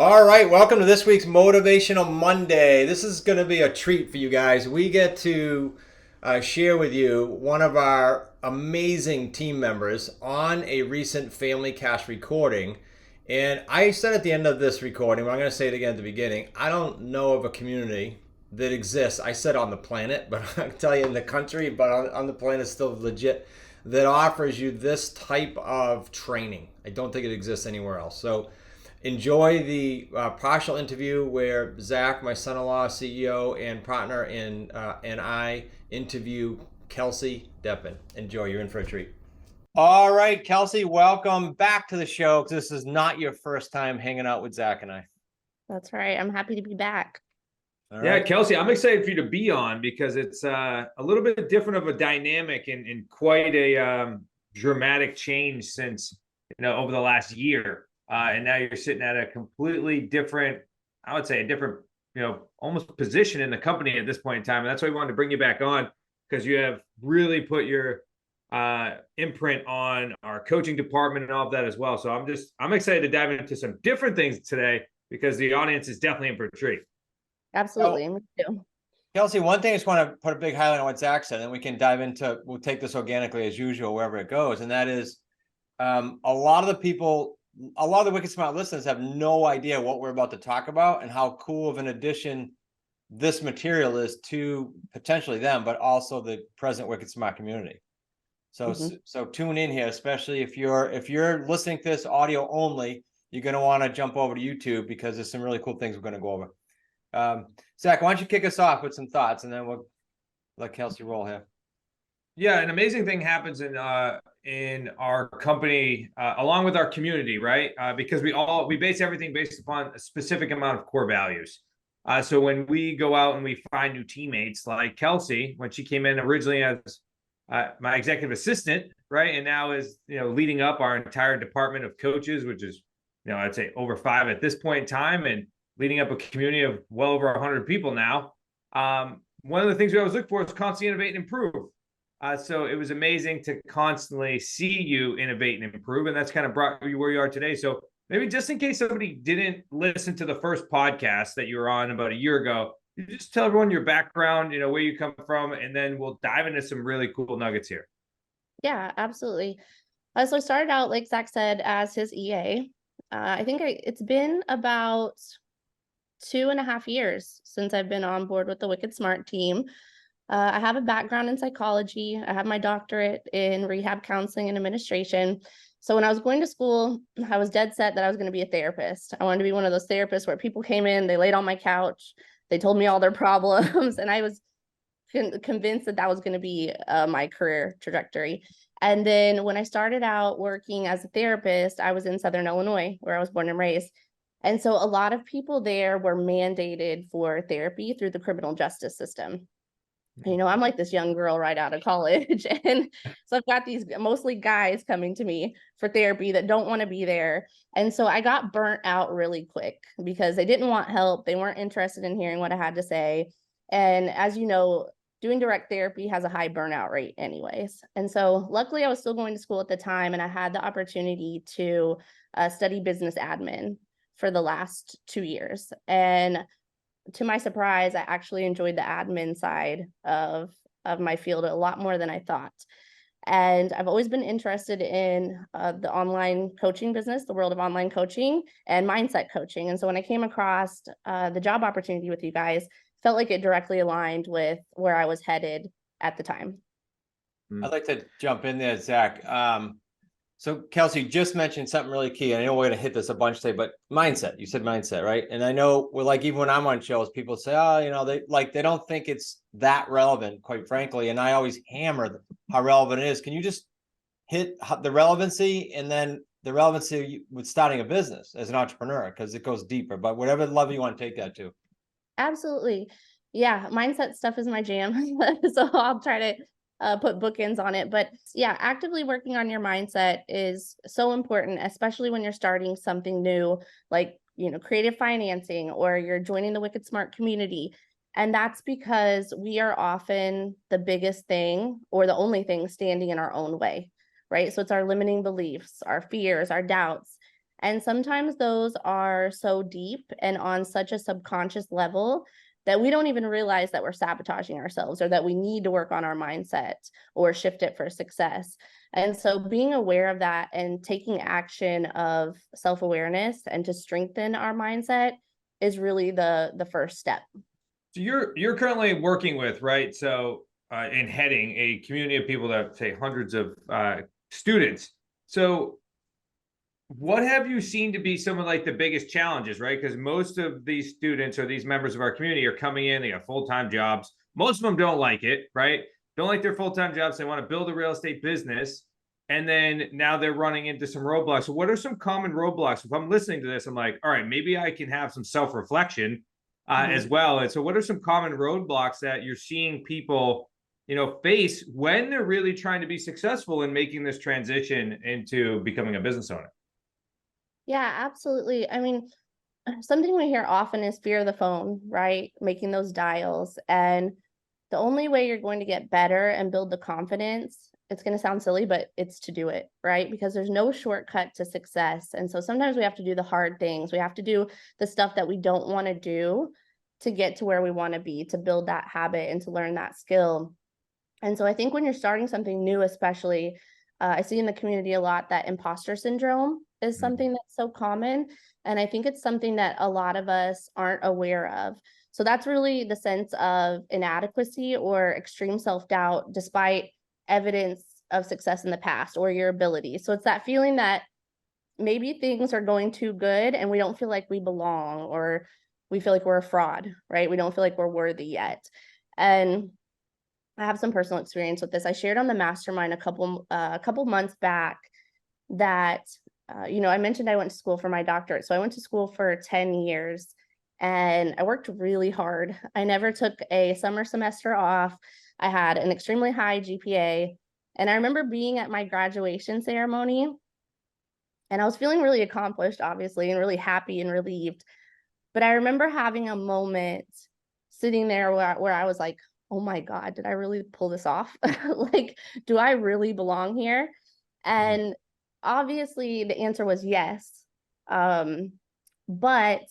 All right, welcome to this week's Motivational Monday. This is going to be a treat for you guys. We get to share with you one of our amazing team members on a recent Family Cast recording. And I said at the end of this recording, but I'm going to say it again at the beginning, I don't know of a community that exists. I said on the planet, but I can tell you in the country, but on the planet still legit, that offers you this type of training. I don't think it exists anywhere else. So enjoy the partial interview where Zach, my son-in-law, CEO and partner, and I interview Kelsey Devin. Enjoy. You're in for a treat. All right, Kelsey, welcome back to the show. This is not your first time hanging out with Zach and I. That's right. I'm happy to be back. All Yeah, right. Kelsey, I'm excited for you to be on because it's a little bit different of a dynamic and quite a dramatic change since, over the last year. And now you're sitting at a completely different, I would say a different, almost position in the company at this point in time. And that's why we wanted to bring you back on, because you have really put your imprint on our coaching department and all of that as well. So I'm excited to dive into some different things today because the audience is definitely in for a treat. Absolutely. Me too. Kelsey, one thing I just want to put a big highlight on what Zach said, and then we can dive into, we'll take this organically as usual, wherever it goes. And that is a lot of the Wicked Smart listeners have no idea what we're about to talk about and how cool of an addition this material is to potentially them, but also the present Wicked Smart community. So tune in here, especially if you're listening to this audio only, you're going to want to jump over to YouTube because there's some really cool things we're going to go over. Zach, why don't you kick us off with some thoughts, and then we'll let Kelsey roll here. Yeah, an amazing thing happens in our company, along with our community, right? Because we base everything based upon a specific amount of core values. So when we go out and we find new teammates, like Kelsey, when she came in originally as my executive assistant, right, and now is leading up our entire department of coaches, which is I'd say over 5 at this point in time, and leading up a community of well over 100 people now. One of the things we always look for is constantly innovate and improve. So it was amazing to constantly see you innovate and improve, and that's kind of brought you where you are today. So maybe just in case somebody didn't listen to the first podcast that you were on about a year ago, you just tell everyone your background, where you come from, and then we'll dive into some really cool nuggets here. Yeah, absolutely. So I started out, like Zach said, as his EA. I think it's been about 2.5 years since I've been on board with the Wicked Smart team. I have a background in psychology. I have my doctorate in rehab counseling and administration. So when I was going to school, I was dead set that I was going to be a therapist. I wanted to be one of those therapists where people came in, they laid on my couch, they told me all their problems, and I was convinced that that was going to be my career trajectory. And then when I started out working as a therapist, I was in Southern Illinois, where I was born and raised. And so a lot of people there were mandated for therapy through the criminal justice system. I'm like this young girl right out of college. And so I've got these mostly guys coming to me for therapy that don't want to be there. And so I got burnt out really quick because they didn't want help. They weren't interested in hearing what I had to say. And as you know, doing direct therapy has a high burnout rate anyways. And so luckily I was still going to school at the time, and I had the opportunity to study business admin for the last 2 years. And to my surprise, I actually enjoyed the admin side of my field a lot more than I thought. And I've always been interested in the online coaching business, the world of online coaching and mindset coaching. And so when I came across the job opportunity with you guys, felt like it directly aligned with where I was headed at the time. I'd like to jump in there, Zach. So Kelsey just mentioned something really key. I know we're going to hit this a bunch today, but mindset. You said mindset, right? And I know we're like, even when I'm on shows, people say, oh, they don't think it's that relevant, quite frankly. And I always hammer how relevant it is. Can you just hit the relevancy and then the relevancy with starting a business as an entrepreneur? Because it goes deeper, but whatever level you want to take that to. Absolutely. Yeah, mindset stuff is my jam. So I'll try to put bookends on it. But yeah, actively working on your mindset is so important, especially when you're starting something new, like, creative financing, or you're joining the Wicked Smart community. And that's because we are often the biggest thing or the only thing standing in our own way, right? So it's our limiting beliefs, our fears, our doubts. And sometimes those are so deep and on such a subconscious level that we don't even realize that we're sabotaging ourselves or that we need to work on our mindset or shift it for success. And so being aware of that and taking action of self-awareness and to strengthen our mindset is really the first step. So you're currently working with, right? So and heading a community of people that say hundreds of students. So what have you seen to be some of like the biggest challenges, right? Because most of these students or these members of our community are coming in, they have full-time jobs. Most of them don't like it, right? Don't like their full-time jobs. They want to build a real estate business. And then now they're running into some roadblocks. So what are some common roadblocks? If I'm listening to this, I'm like, all right, maybe I can have some self-reflection as well. And so what are some common roadblocks that you're seeing people, face when they're really trying to be successful in making this transition into becoming a business owner? Yeah, absolutely. I mean, something we hear often is fear of the phone, right? Making those dials. And the only way you're going to get better and build the confidence, it's going to sound silly, but it's to do it, right? Because there's no shortcut to success. And so sometimes we have to do the hard things. We have to do the stuff that we don't want to do to get to where we want to be, to build that habit and to learn that skill. And so I think when you're starting something new, especially, I see in the community a lot that imposter syndrome is something that's so common. And I think it's something that a lot of us aren't aware of. So that's really the sense of inadequacy or extreme self-doubt despite evidence of success in the past or your ability. So it's that feeling that maybe things are going too good and we don't feel like we belong, or we feel like we're a fraud, right? We don't feel like we're worthy yet. And I have some personal experience with this. I shared on the Mastermind a couple months back that I mentioned I went to school for my doctorate. So I went to school for 10 years and I worked really hard. I never took a summer semester off. I had an extremely high GPA. And I remember being at my graduation ceremony and I was feeling really accomplished, obviously, and really happy and relieved. But I remember having a moment sitting there where I was like, oh my God, did I really pull this off? Like, do I really belong here? And obviously the answer was yes. But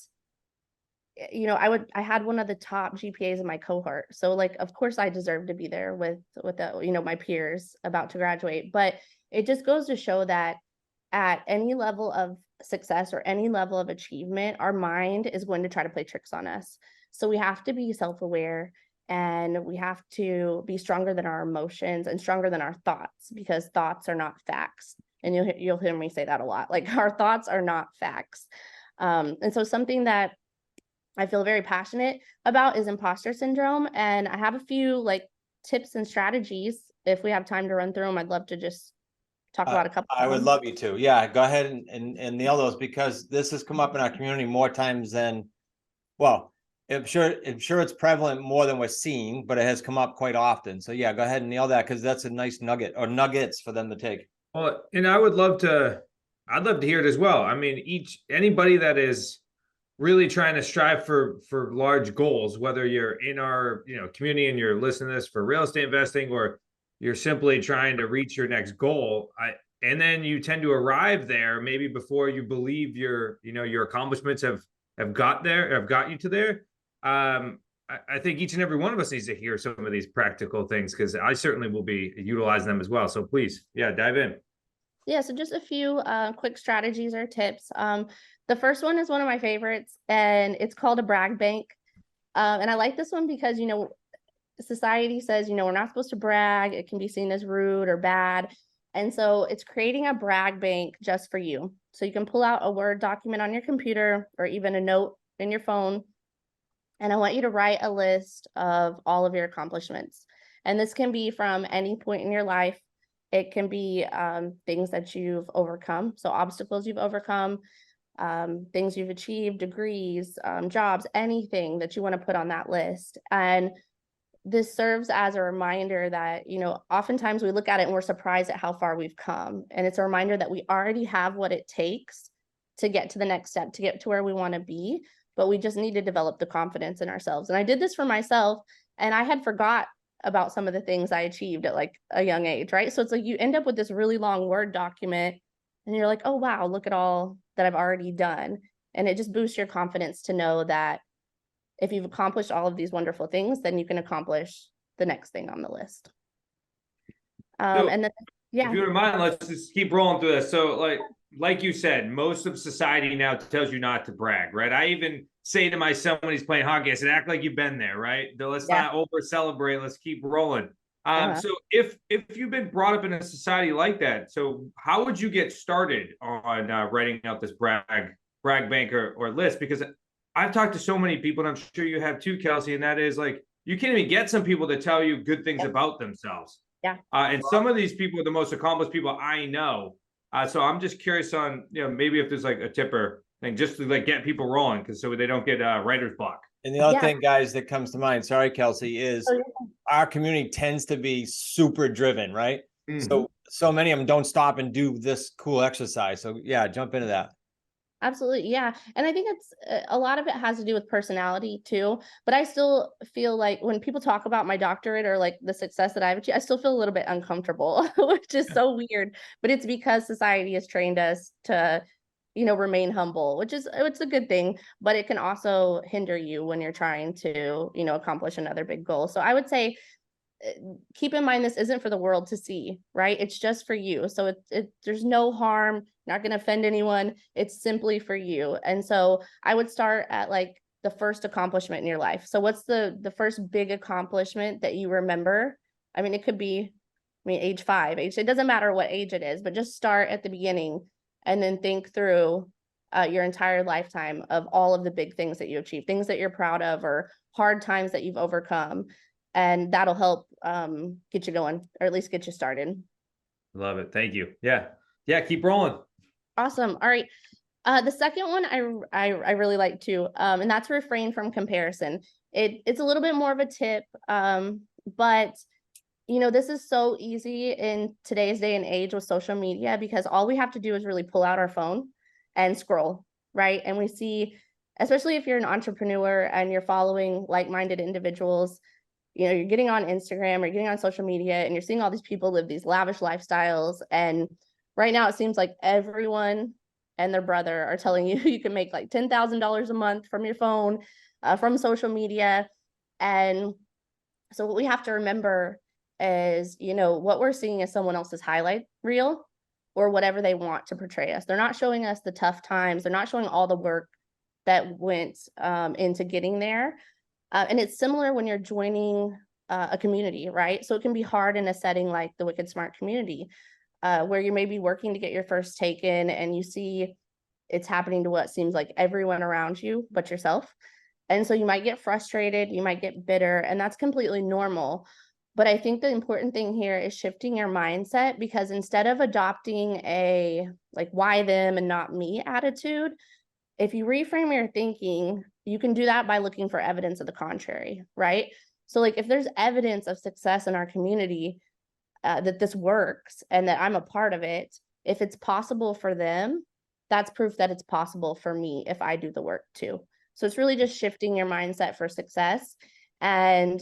I had one of the top GPAs in my cohort. So like, of course I deserve to be there with my peers about to graduate. But it just goes to show that at any level of success or any level of achievement, our mind is going to try to play tricks on us. So we have to be self-aware and we have to be stronger than our emotions and stronger than our thoughts, because thoughts are not facts. And you'll hear me say that a lot. Like, our thoughts are not facts. And so something that I feel very passionate about is imposter syndrome. And I have a few like tips and strategies. If we have time to run through them, I'd love to just talk about a couple. I would love you to. Yeah, go ahead and nail those, because this has come up in our community more times than, well, I'm sure it's prevalent more than we're seeing, but it has come up quite often. So yeah, go ahead and nail that, because that's a nice nugget or nuggets for them to take. Well, and I'd love to hear it as well. I mean, anybody that is really trying to strive for large goals, whether you're in our community and you're listening to this for real estate investing, or you're simply trying to reach your next goal, and then you tend to arrive there maybe before you believe your accomplishments have got you to there. I think each and every one of us needs to hear some of these practical things, because I certainly will be utilizing them as well. So please, dive in. Yeah, so just a few quick strategies or tips. The first one is one of my favorites, and it's called a brag bank. And I like this one because, society says, we're not supposed to brag. It can be seen as rude or bad. And so it's creating a brag bank just for you. So you can pull out a Word document on your computer or even a note in your phone. And I want you to write a list of all of your accomplishments. And this can be from any point in your life. It can be things that you've overcome. So obstacles you've overcome, things you've achieved, degrees, jobs, anything that you want to put on that list. And this serves as a reminder that, oftentimes we look at it and we're surprised at how far we've come. And it's a reminder that we already have what it takes to get to the next step, to get to where we want to be, but we just need to develop the confidence in ourselves. And I did this for myself, and I had forgot about some of the things I achieved at like a young age, right? So it's like you end up with this really long Word document and you're like, oh, wow, look at all that I've already done. And it just boosts your confidence to know that if you've accomplished all of these wonderful things, then you can accomplish the next thing on the list. So, And then, yeah. if you wouldn't mind, let's just keep rolling through this. So like you said, most of society now tells you not to brag, right? I even say to my son when he's playing hockey, I said, act like you've been there, right? Let's not over celebrate. Let's keep rolling. So if you've been brought up in a society like that, so how would you get started on writing out this brag bank or list? Because I've talked to so many people, and I'm sure you have too, Kelsey, and that is like, you can't even get some people to tell you good things about themselves. Yeah. And some of these people are the most accomplished people I know. So I'm just curious on, maybe if there's like a tip or thing just to like get people rolling, because so they don't get writer's block. And the other thing, guys, that comes to mind, sorry, Kelsey, is our community tends to be super driven, right? Mm-hmm. So many of them don't stop and do this cool exercise. So yeah, jump into that. Absolutely. Yeah. And I think it's a lot of it has to do with personality too. But I still feel like when people talk about my doctorate or like the success that I've achieved, I still feel a little bit uncomfortable, which is so weird. But it's because society has trained us to, remain humble, it's a good thing, but it can also hinder you when you're trying to, accomplish another big goal. So I would say, keep in mind, this isn't for the world to see, right? It's just for you. So there's no harm, not going to offend anyone. It's simply for you. And so I would start at like the first accomplishment in your life. So what's the first big accomplishment that you remember? I mean, it could be, age 5, it doesn't matter what age it is, but just start at the beginning and then think through your entire lifetime of all of the big things that you achieved, things that you're proud of, or hard times that you've overcome. And that'll help get you going, or at least get you started. Love it. Thank you. Yeah. Keep rolling. Awesome. All right. The second one I really like too, and that's refrain from comparison. It's a little bit more of a tip, but this is so easy in today's day and age with social media, because all we have to do is really pull out our phone and scroll, right? And we see, especially if you're an entrepreneur and you're following like-minded individuals, you're getting on Instagram or getting on social media and you're seeing all these people live these lavish lifestyles. And right now it seems like everyone and their brother are telling you you can make like $10,000 a month from your phone, from social media. And so what we have to remember is, what we're seeing is someone else's highlight reel or whatever they want to portray us. They're not showing us the tough times. They're not showing all the work that went into getting there. And it's similar when you're joining a community, right? So it can be hard in a setting like the Wicked Smart community, where you may be working to get your first taken and you see it's happening to what seems like everyone around you but yourself. And so you might get frustrated, you might get bitter, and that's completely normal. But I think the important thing here is shifting your mindset, because instead of adopting a like why them and not me attitude, if you reframe your thinking, you can do that by looking for evidence of the contrary, right? So like if there's evidence of success in our community, that this works and that I'm a part of it, if it's possible for them, that's proof that it's possible for me if I do the work too. So it's really just shifting your mindset for success. And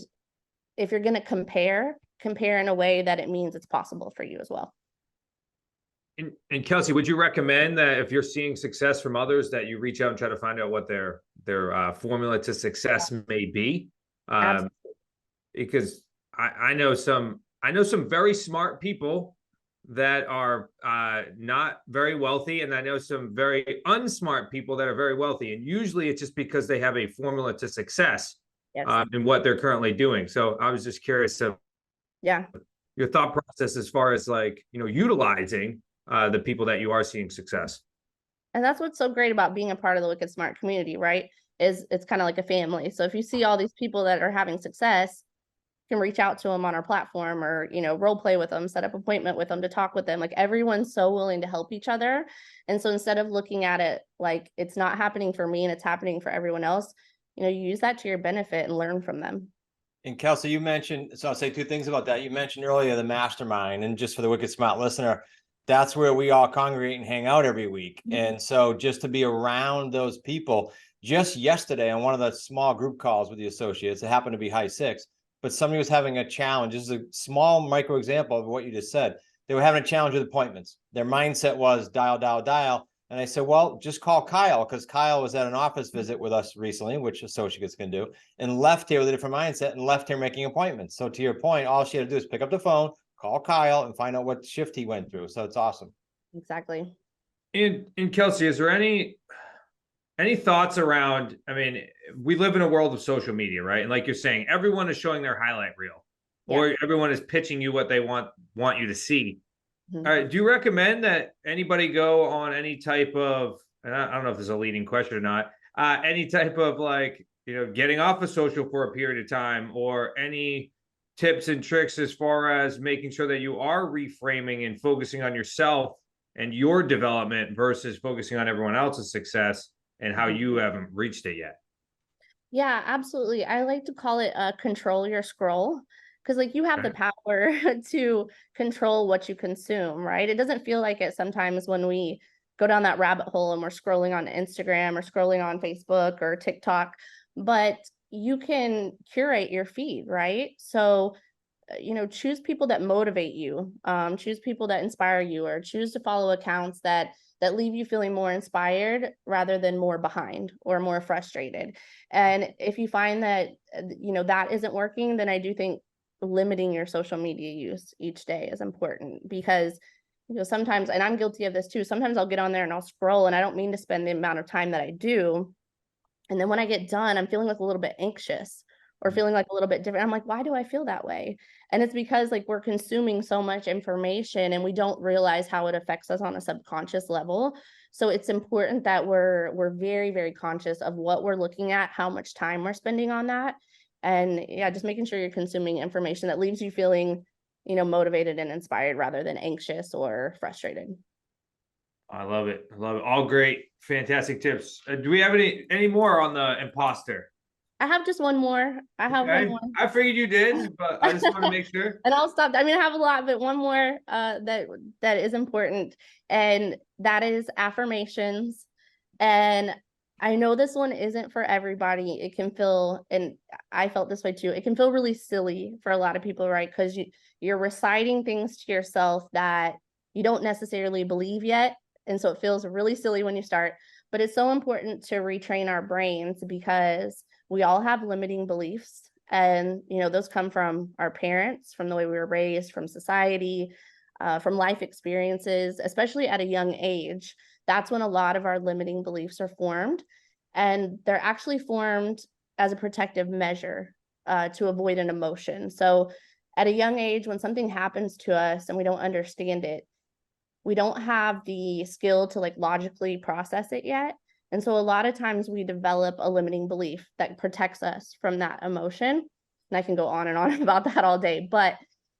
if you're going to compare in a way that it means it's possible for you as well. And Kelsey, would you recommend that if you're seeing success from others, that you reach out and try to find out what their formula to success may be? Because I know some very smart people that are not very wealthy, and I know some very unsmart people that are very wealthy. And usually it's just because they have a formula to success in what they're currently doing. So I was just curious of your thought process as far as like, utilizing the people that you are seeing success. And that's what's so great about being a part of the Wicked Smart community, right? Is it's kind of like a family. So if you see all these people that are having success, you can reach out to them on our platform or, role play with them, set up an appointment with them to talk with them. Like everyone's so willing to help each other. And so instead of looking at it like it's not happening for me and it's happening for everyone else, you use that to your benefit and learn from them. And Kelsey, you mentioned, so I'll say 2 things about that. You mentioned earlier the Mastermind, and just for the Wicked Smart listener, that's where we all congregate and hang out every week. And so just to be around those people, just yesterday on one of the small group calls with the associates, it happened to be high 6, but somebody was having a challenge. This is a small micro example of what you just said. they were having a challenge with appointments. Their mindset was dial, dial, dial. And I said, well, just call Kyle, because Kyle was at an office visit with us recently, which associates can do, and left here with a different mindset and left here making appointments. So to your point, all she had to do is pick up the phone, call Kyle, and find out what shift he went through. So it's awesome. Exactly. And Kelsey, is there any thoughts around, I mean, we live in a world of social media, right? And like you're saying, everyone is showing their highlight reel, or everyone is pitching you what they want you to see. Mm-hmm. All right. Do you recommend that anybody go on any type of, and I don't know if this is a leading question or not, any type of like, getting off of social for a period of time, or any tips and tricks as far as making sure that you are reframing and focusing on yourself and your development versus focusing on everyone else's success and how you haven't reached it yet? Yeah, absolutely. I like to call it control your scroll, because like you have the power to control what you consume, right? It doesn't feel like it sometimes when we go down that rabbit hole and we're scrolling on Instagram or scrolling on Facebook or TikTok, but you can curate your feed, right? So choose people that motivate you, choose people that inspire you, or choose to follow accounts that leave you feeling more inspired rather than more behind or more frustrated. And if you find that that isn't working, then I do think limiting your social media use each day is important, because sometimes, and I'm guilty of this too, sometimes I'll get on there and I'll scroll and I don't mean to spend the amount of time that I do, and then when I get done, I'm feeling like a little bit anxious or feeling like a little bit different. I'm like, why do I feel that way? And it's because like we're consuming so much information and we don't realize how it affects us on a subconscious level. So it's important that we're very, very conscious of what we're looking at, how much time we're spending on that. And yeah, just making sure you're consuming information that leaves you feeling, motivated and inspired rather than anxious or frustrated. I love it. I love it. All great, fantastic tips. Do we have any more on the imposter? I have just one more. I have one more. I figured you did, but I just want to make sure. And I'll stop. I mean, I have a lot, but one more that is important, and that is affirmations. And I know this one isn't for everybody. It can feel, and I felt this way too, it can feel really silly for a lot of people, right? Because you're reciting things to yourself that you don't necessarily believe yet. And so it feels really silly when you start, but it's so important to retrain our brains, because we all have limiting beliefs. And, those come from our parents, from the way we were raised, from society, from life experiences, especially at a young age. That's when a lot of our limiting beliefs are formed. And they're actually formed as a protective measure to avoid an emotion. So at a young age, when something happens to us and we don't understand it, we don't have the skill to like logically process it yet. And so a lot of times we develop a limiting belief that protects us from that emotion. And I can go on and on about that all day. But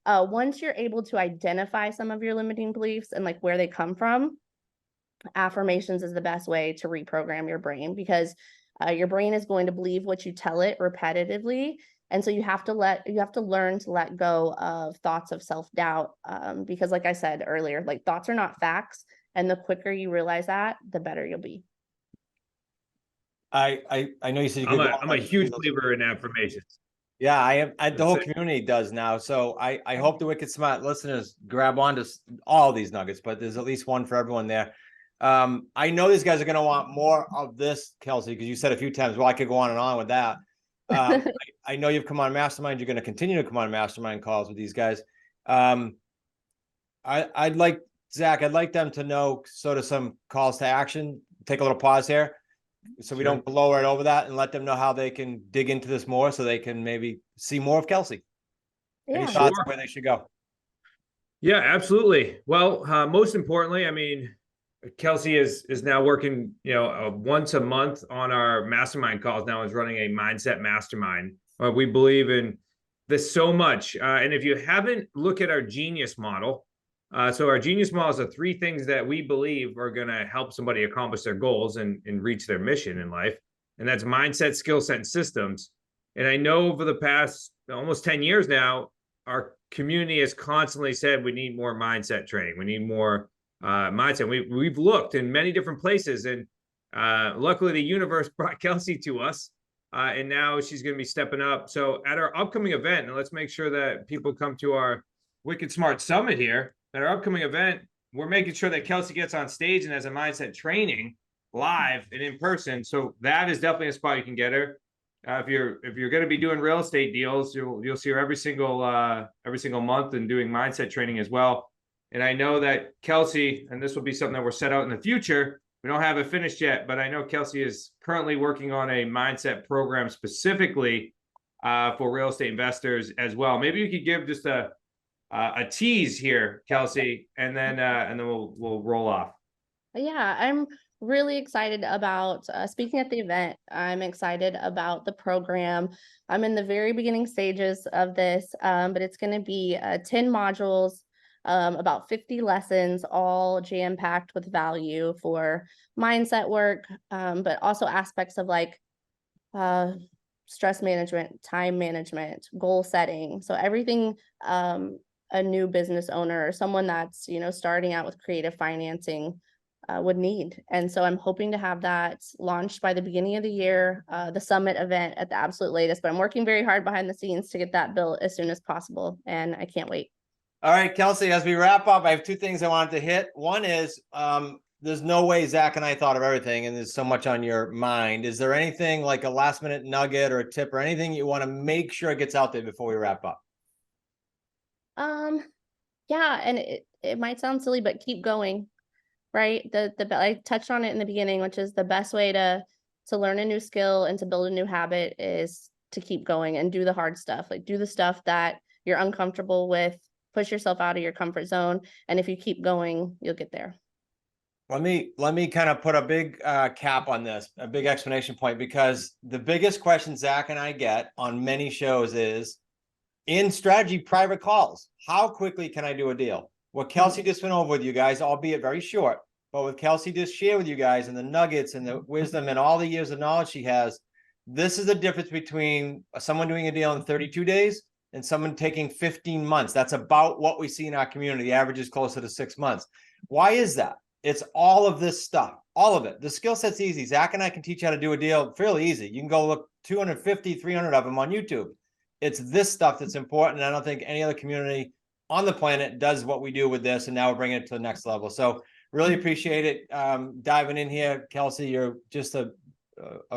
once you're able to identify some of your limiting beliefs and like where they come from, affirmations is the best way to reprogram your brain, because your brain is going to believe what you tell it repetitively. And so you have to learn to let go of thoughts of self-doubt, because like I said earlier, like thoughts are not facts. And the quicker you realize that, the better you'll be. I know you said you could I'm a huge believer in affirmations. Yeah, I am. The whole community does now. So I hope the Wicked Smart listeners grab onto all these nuggets, but there's at least one for everyone there. I know these guys are going to want more of this, Kelsey, because you said a few times, well, I could go on and on with that. I know you've come on Mastermind. You're going to continue to come on Mastermind calls with these guys. I'd like, Zach, I'd like them to know sort of some calls to action. Take a little pause here, so we don't blow right over that, and let them know how they can dig into this more, so they can maybe see more of Kelsey. Yeah. Any thoughts on where they should go? Yeah, absolutely. Well, most importantly, I mean, Kelsey is now working, once a month on our mastermind calls. Now is running a mindset mastermind. We believe in this so much. And if you haven't looked at our genius model, so our genius model is the 3 things that we believe are going to help somebody accomplish their goals and reach their mission in life. And that's mindset, skill set, and systems. And I know over the past almost 10 years now, our community has constantly said we need more mindset training. We need more mindset. We've looked in many different places, and luckily the universe brought Kelsey to us, and now she's going to be stepping up. So at our upcoming event, and let's make sure that people come to our Wicked Smart Summit here, at our upcoming event, we're making sure that Kelsey gets on stage and has a mindset training live and in person. So that is definitely a spot you can get her. If you're going to be doing real estate deals, you'll see her every single month and doing mindset training as well. And I know that Kelsey, and this will be something that we're set out in the future. We don't have it finished yet, but I know Kelsey is currently working on a mindset program specifically for real estate investors as well. Maybe you could give just a tease here, Kelsey, and then we'll roll off. Yeah, I'm really excited about speaking at the event. I'm excited about the program. I'm in the very beginning stages of this, but it's going to be 10 modules, about 50 lessons, all jam-packed with value for mindset work, but also aspects of like stress management, time management, goal setting. So everything a new business owner or someone that's, starting out with creative financing would need. And so I'm hoping to have that launched by the beginning of the year, the summit event at the absolute latest, but I'm working very hard behind the scenes to get that built as soon as possible. And I can't wait. All right, Kelsey, as we wrap up, I have two things I wanted to hit. One is there's no way Zach and I thought of everything, and there's so much on your mind. Is there anything like a last minute nugget or a tip or anything you want to make sure it gets out there before we wrap up? Yeah, and it might sound silly, but keep going, right? I touched on it in the beginning, which is the best way to learn a new skill and to build a new habit is to keep going and do the hard stuff. Like do the stuff that you're uncomfortable with, push yourself out of your comfort zone. And if you keep going, you'll get there. Let me kind of put a big cap on this, a big explanation point, because the biggest question Zach and I get on many shows is in strategy private calls, how quickly can I do a deal? What Kelsey just went over with you guys, albeit very short, but what Kelsey just shared with you guys and the nuggets and the wisdom and all the years of knowledge she has, this is the difference between someone doing a deal in 32 days and someone taking 15 months. That's about what we see in our community. The average is closer to 6 months. Why is that? It's all of this stuff, all of it. The skill set's easy. Zach and I can teach you how to do a deal fairly easy. You can go look 250, 300 of them on YouTube. It's this stuff that's important. And I don't think any other community on the planet does what we do with this. And now we're bringing it to the next level. So really appreciate it. Diving in here, Kelsey, you're just a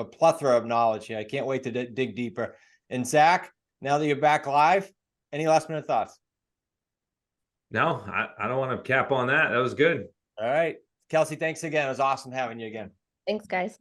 plethora of knowledge here. I can't wait to dig deeper. And Zach, now that you're back live, any last minute thoughts? No, I don't want to cap on that. That was good. All right. Kelsey, thanks again. It was awesome having you again. Thanks, guys.